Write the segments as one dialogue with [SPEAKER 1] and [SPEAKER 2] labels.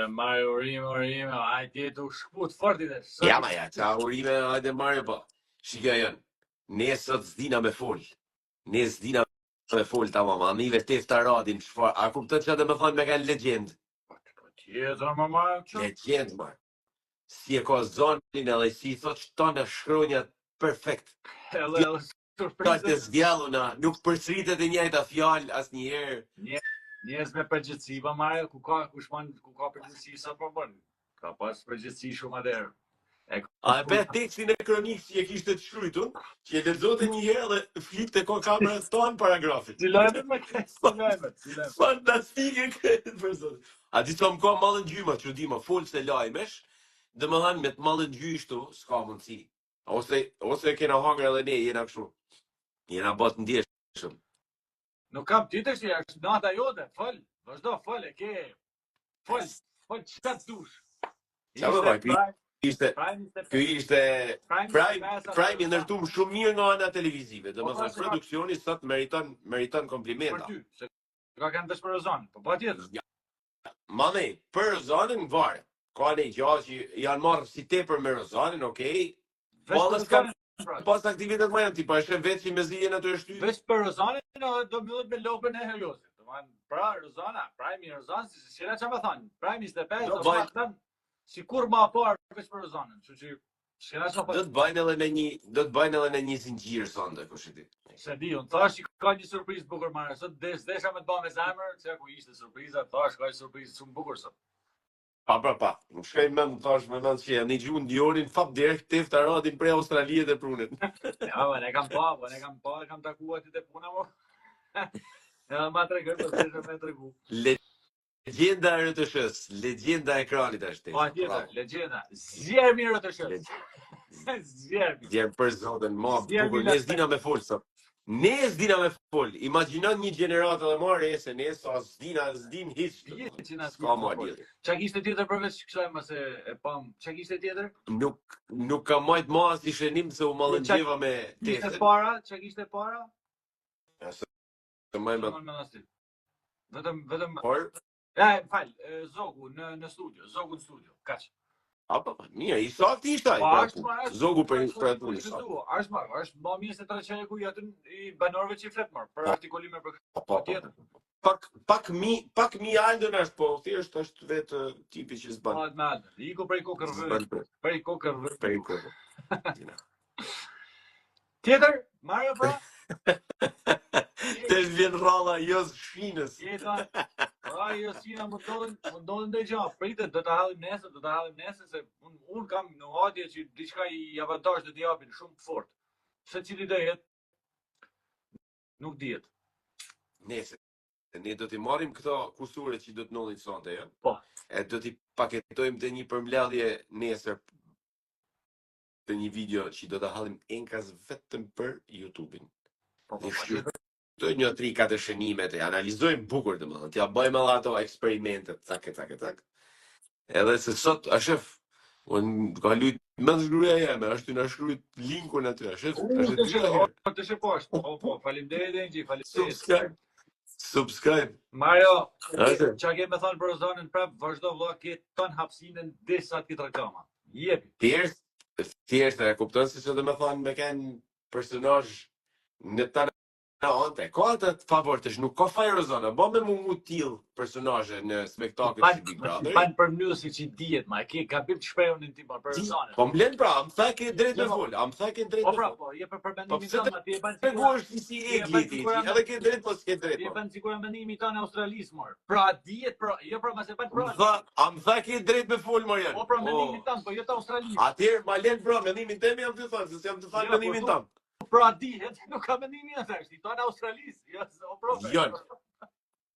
[SPEAKER 1] Të marrë urime, hajde tu shkput fort i dhe.
[SPEAKER 2] Ja, ma ja, qa urime, hajde marrë, po. Shika janë, ne sot s'dina me fol. Ne s'dina me fol, tamam, amive Tefta Radin, çfarë, a kuptën që dhe me thonë me kanë legjend?
[SPEAKER 1] Tjetër, më marrë që?
[SPEAKER 2] Legjend, ma. Si e ka zonin edhe si i thot që tonë shkronjat perfekt.
[SPEAKER 1] Edhe surprizë.
[SPEAKER 2] Të zgjalluna, nuk përsëritet e njëjta fjalë asnjëherë.
[SPEAKER 1] Njerëz me përgjithësi, pa marrë, ku ka përgjithësi sa po bën. Ka pas përgjithësi shumë atëherë.
[SPEAKER 2] A e bet tekstin e kronikës që e kishte të shkruajtur, që e lexote një herë dhe flipte ko kamerën tonë paragrafit.
[SPEAKER 1] Cilojmet me këtë, cilojmet.
[SPEAKER 2] Fantastike këtë person. A di çfarë më ka mallën gjyma, që di më fol se lajmesh, domethënë me të mallën gjyshtu s'ka mundsi. Ose kena hangër edhe ne jena kështu. Jena bot ndjeshëm.
[SPEAKER 1] Nuk kam tjetër që është nata jote, fol, vazhdo, fol, e ke. Fol, çka dush.
[SPEAKER 2] Ky ishte Prime i ndërtuar shumë mirë nga ana televizive. Domethënë produksioni sot meriton komplimenta.
[SPEAKER 1] Për ty, se ka kanë vesh për Rozan, po patjetër.
[SPEAKER 2] Mane, për Rozanin varet. Ka ne gjallë që janë marrë si tepër me Rozanin, okej. Vallës kanë pas aktivitet më janë ti, pa shë vetë që me zijen ato e shty.
[SPEAKER 1] Veç për Rozanin do mbyllet me lopën e Heriosit. Pra Rozana, Prime i Rozan, si çfarë çfarë thon? Prime 25 do të thënë sikur më parë veç për Rozanin, kështu që s'kena çfarë.
[SPEAKER 2] Do të bëjnë edhe në një zinxhir sonte, kush e di.
[SPEAKER 1] Se di, unë thash që ka një surprizë bukur marrë. Sot desha me të bëj me zemër, se ku ishte surpriza, thash ka një surprizë shumë bukur sot.
[SPEAKER 2] Pa. Nuk shkoj më thash me mend që ne gjuhën Diorin fap direkt Tefta Radin prej Australie dhe prunit.
[SPEAKER 1] Ja, ne kam kam takuar aty te puna mo. Ja, ma tregoj po se më tregu.
[SPEAKER 2] Legjenda e RTS-s, legjenda e ekranit është.
[SPEAKER 1] Po tjetër, legjenda. Zjer mirë RTS-s. Zjer
[SPEAKER 2] për zotin, ma bukur, ne s'dina me fol sot. Ne s'dina me fol. Imagjinon një gjeneratë edhe marrë se ne sa s'din hiç. S'ka më lidhje.
[SPEAKER 1] Çka kishte tjetër përveç kësaj mëse e pam. Çka kishte tjetër?
[SPEAKER 2] Nuk ka majt mas i shenim se u mallëngjeva me
[SPEAKER 1] Teftë. Çka kishte para?
[SPEAKER 2] Të
[SPEAKER 1] Vetëm
[SPEAKER 2] por
[SPEAKER 1] fal, Zogu në studio, Zogu në studio. Kaç.
[SPEAKER 2] Apo, mirë, i saktë ishte ai. Zogu për punë.
[SPEAKER 1] Është më mirë se treçeku i aty i banorëve që i flet më për artikulime për tjetër.
[SPEAKER 2] Pak mi Aldën është, po thjesht është vetë tipi që s'ban.
[SPEAKER 1] Po, me Aldën. Iku prej kokërve. Tjetër, marrë pa?
[SPEAKER 2] Të vjen rralla jo shfinës.
[SPEAKER 1] Jo sina më ndodhen dhe gjë. Pritet, do ta hallim nesër se un kam në hadje që diçka i avantazh do t'i japin shumë fort. Se cili do jetë? Nuk dihet.
[SPEAKER 2] Nesër. Ne do t'i marrim këto kusure që do të ndodhin sonte, ja?
[SPEAKER 1] Po.
[SPEAKER 2] E do t'i paketojmë të një përmbledhje nesër të një video që do ta hallim enkas vetëm për YouTube-in.
[SPEAKER 1] Po.
[SPEAKER 2] Të një 3-4 shënimet e analizojmë bukur domethënë, t'ja bëjmë edhe ato eksperimentet, cak. Edhe se sot a shef, unë ka lut më zgruaja jeme, është na shkruajt linkun aty, a shef?
[SPEAKER 1] Të shef poshtë. Po, faleminderit Enxhi, faleminderit.
[SPEAKER 2] Subscribe.
[SPEAKER 1] Mario, çka ke më thënë për Rozanën prap, vazhdo vëlla, ke ton hapësinën derisa ti reklama. Jepi.
[SPEAKER 2] Thjesht e kupton se çdo më thon me kanë personazh në ante, ka atë favoritesh, nuk ka faj Rozana, ba me mu t'il personazhe në spektakl si Big Brother.
[SPEAKER 1] Pan për mënyrë si dihet, ma ke gabim të shprehun ti për Rozanën.
[SPEAKER 2] Po m'len pra, më tha ke drejt me fol,
[SPEAKER 1] Po pra, po, je për mendimin tënd, ti e bën
[SPEAKER 2] si egli ti, edhe ke drejt po s'ke drejt.
[SPEAKER 1] Ti e bën sigurisht mendimin tënd australisë mor. Pra dihet, jo pra mos e bën pra.
[SPEAKER 2] Më tha ke drejt me fol Marian.
[SPEAKER 1] Po pra mendimin tënd, po jo të australisë.
[SPEAKER 2] Atëherë ma len pra mendimin tëm jam të thënë, se jam të thënë mendimin tënd.
[SPEAKER 1] Pra dihet, nuk ka mendimin e thashti, to në Australisë,
[SPEAKER 2] jo.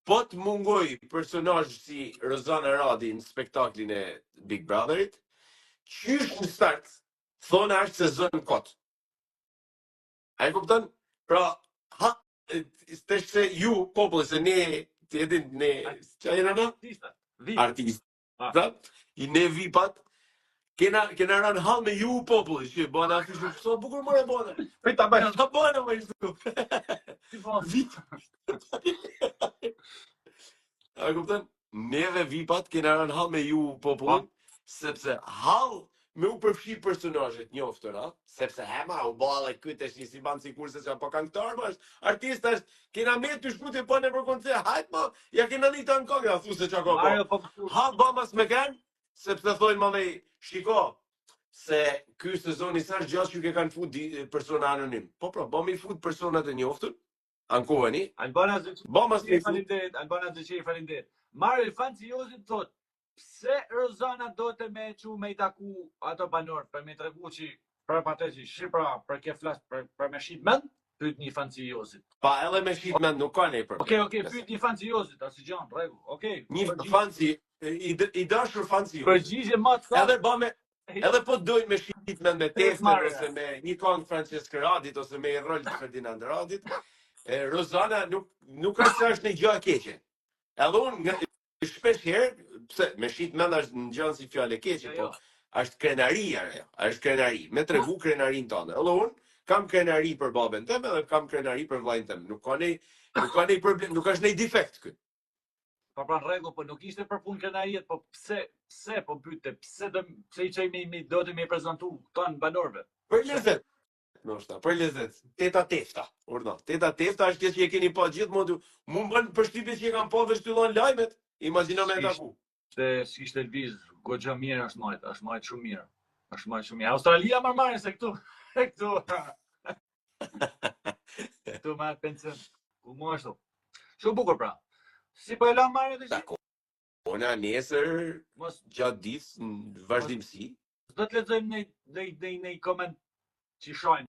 [SPEAKER 2] Po të mungoj personazh si Rozana Radi në spektaklin e Big Brotherit, qysh në start, thonë është sezon kot. A e kupton? Pra, stesh se ju, populli, se ne, të edhin ne, që a jena në? Artista. I ne vipat, kena rënë hall me ju populli, që bëna kështu, so bukur më e bëna.
[SPEAKER 1] Ta
[SPEAKER 2] bëna më ishtu. A kupton? neve vipat kena rënë hall me ju popull, sepse hall me u përfshi personazhet njoftëra, sepse hema u balla këtë është një si ban sikurse se po këngëtar më është, artist është, kena me të shkute po në për koncert, hajt mo, ja kena një të në kongë, a thu se që ko po. Ha bamas me kanë, sepse thojnë më dhej, shiko, se ky sezoni sa është gjatë që ke kanë fut persona anonim. Po pra, bëmi fut personat e njoftër, ankoheni,
[SPEAKER 1] Albana
[SPEAKER 2] bamas me fut.
[SPEAKER 1] faleminderit, Albana Zëqi faleminderit. Marrë Fanciozit thot, pse Rozana do të me çu me i taku ato banor për me tregu që për patë që Shqipëra për ke flas për me shit mend, pyet një Fanciozit.
[SPEAKER 2] Pa edhe me shit mend nuk ka ne për.
[SPEAKER 1] Okej, pyet një Fanciozit, asgjë, rregull. Okej.
[SPEAKER 2] Një fanci i dashur fanci.
[SPEAKER 1] Përgjigje më të
[SPEAKER 2] Edhe bëme edhe po dojnë me shit mend me testën ose me një këngë Francesc Radit ose me rol të Ferdinand Radit, Rozana nuk është një gjë e keqe. Edhe unë shpesh herë, pse me shit mend është në gjënë si fjale keqe, po është krenaria ajo, është krenari, me tregu krenarin tonë. Edhe unë kam krenari për babën tëmë edhe kam krenari për vllajën tëmë. Nuk ka një problem, nuk është një defekt këtë.
[SPEAKER 1] Po pra rregull, po nuk ishte për punë krenariet, po pse po pyete, pse i çaj do të më prezantu ton banorëve?
[SPEAKER 2] Për lezet. Noshta, për lezet. Teta tefta, urna. Teta tefta është që e keni pa gjithë modu. Mu më bënë përshtypje që e kam pa dhe shtyllon lajmet. Imagjino me taku.
[SPEAKER 1] Ishte Elviz, goxha mirë është majt shumë mirë. Është majt shumë mirë. Australia më marrin se këtu. Këtu më pension. Ku më ashtu. Shumë bukur pra. Si po e la marrë dhe që?
[SPEAKER 2] Ona nesër, gjatë ditës, në vazhdimësi.
[SPEAKER 1] Do të lexojmë në koment që shojnë,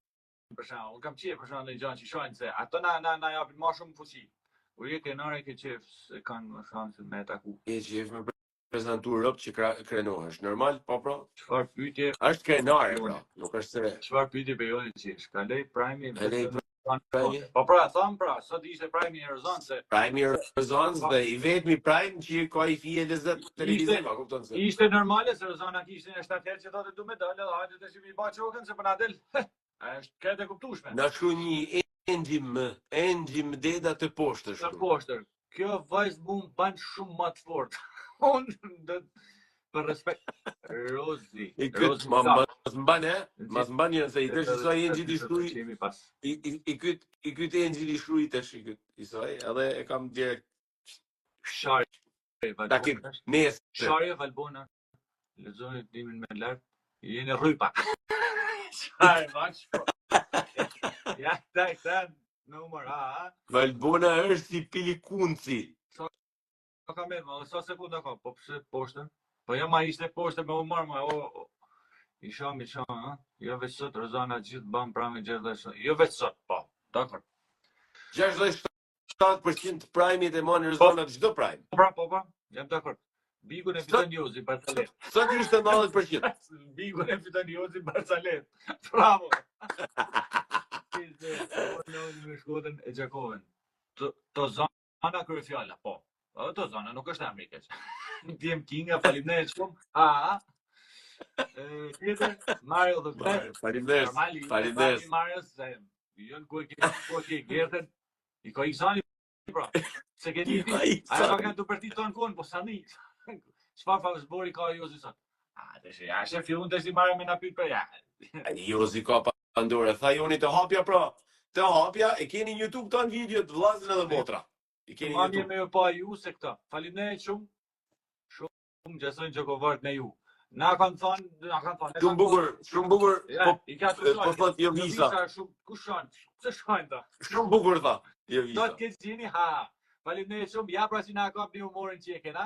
[SPEAKER 1] për shembull. Unë kam qejf për shembull në gjë që shojnë se ato na japin më shumë fuqi. U je kenare ke qejf se kanë shanse me taku.
[SPEAKER 2] E qejf me prezantu rob që krenohesh. Normal, po pra.
[SPEAKER 1] Çfarë pyetje?
[SPEAKER 2] Është krenare pra, nuk është se.
[SPEAKER 1] Çfarë pyetje bëjoni ti? Ka lej prime.
[SPEAKER 2] Po
[SPEAKER 1] pra, tham pra, sot ishte prime i Rozan se
[SPEAKER 2] prime i Rozan dhe i vetmi prime që ka i fije lezet televizor, kupton se.
[SPEAKER 1] Ishte normale se Rozana kishte në 7 herë që thotë du medalë, dhe hajde të shimi ba çokën se për na del. Është këtë e kuptueshme.
[SPEAKER 2] Na shkruaj një engjim deda të poshtër.
[SPEAKER 1] Të poshtër. Kjo vajzë mu më ban shumë më të fortë. Unë për respekt Rozi.
[SPEAKER 2] I këtë mas mban një se i të shisa i engjit i shkruj i këtë engjit i shkruj të shikët i saj edhe e kam direkt
[SPEAKER 1] Sharje Valbona
[SPEAKER 2] nesë
[SPEAKER 1] Sharje Valbona lezoni të dimin me lartë jeni rrypa Sharje Valbona ja këta numër
[SPEAKER 2] Valbona është si pilikunci
[SPEAKER 1] ka me sa sekunda ka po pse poshtën po ja ma ishte poshtë me umar ma isha mi qa, jo veç sot, Rozana gjithë ban prime 67%, jo veç sot, po, dakor.
[SPEAKER 2] 67% prime-it e moni Rozana çdo prime.
[SPEAKER 1] Po, jam dakor. Bigun e fiton Jozi Barcalet.
[SPEAKER 2] Sot ishte 90%.
[SPEAKER 1] Bigun e fiton Jozi Barcalet. Bravo. Në shkodën e Gjakoven. To zona kërë fjalla, po. To zona nuk është Amerikës. Tjem Kinga, faleminderit shumë. Tjetër, Mario dhe Gret.
[SPEAKER 2] Faleminderit.
[SPEAKER 1] Mario, se jënë ku e gjertën, i ka iksani, pra. Se ke një ajo ka kanë të përti të në konë, po sa një. Çfarë favëzbori ka Jozi sot? Ja, shë fillun të si Mario me na pyet për ja.
[SPEAKER 2] Jozi ka Pandora, tha joni të hapja pra. Të hapja, e keni në YouTube të në videot, vllazën edhe motra. I keni
[SPEAKER 1] YouTube. Me ju pa ju se këta. Faleminderit shumë. Shumë gjesojnë që kovart me ju. Na kanë thonë.
[SPEAKER 2] Shumë bukur.
[SPEAKER 1] Po
[SPEAKER 2] thot jo visa.
[SPEAKER 1] Ku shon? Pse shkojnë ta?
[SPEAKER 2] Shumë bukur tha. Jo visa.
[SPEAKER 1] Do të ketë gjeni ha. Faleminderit shumë. Ja pra si na kapni humorin që e kena.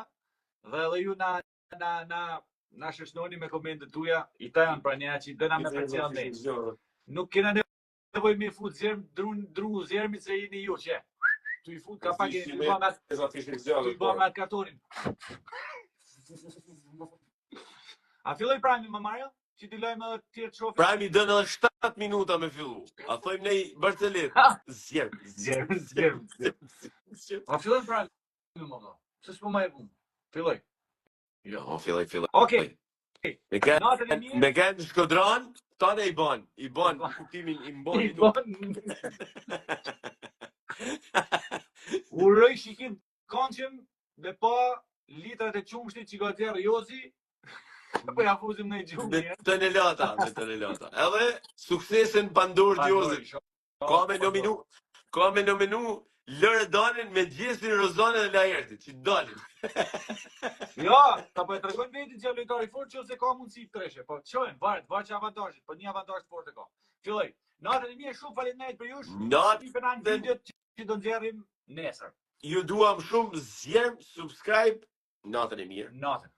[SPEAKER 1] Dhe edhe ju na shëshnoni me komentet tuaja. I ta janë pra një që dëna me përcjell ne. Nuk kena nevojë me fut dru zjermit se jeni ju që. Tu i fut ka pak e bëma me kartonin. A filloj prime më Mario? Që t'i lojmë edhe tjerë qofë?
[SPEAKER 2] Prime i dënë edhe 7 minuta me fillu. A thojmë nej Barcelet. Zjerm.
[SPEAKER 1] A filloj prime më më? Se s'po ma e vumë? Filloj.
[SPEAKER 2] Jo, filloj.
[SPEAKER 1] Okej.
[SPEAKER 2] Me kanë shkodran, tane i ban. I ban, kuptimin i mbon.
[SPEAKER 1] I ban. Uroj shikim konqëm dhe pa litrat e qumshtit që ka djerë Jozi, po ja fuzim në i
[SPEAKER 2] Me
[SPEAKER 1] gjumi.
[SPEAKER 2] tonelata. Edhe suksesin pandur Gjozit. Ka me nominu Loredanin me Gjesin, Rozane dhe Laerti, që dalin.
[SPEAKER 1] Ja, ta po e tregojnë vetit që lojtari fort që ose ka mundësi të treshe, po qojnë, varet që avantazhit, po një avantazh fort e ka. Filloj, natën e mirë, shumë faleminderit për jush,
[SPEAKER 2] Natën
[SPEAKER 1] videot që do nxjerrim nesër.
[SPEAKER 2] Ju duam shumë, zjem, subscribe, natën e mirë.
[SPEAKER 1] Natën.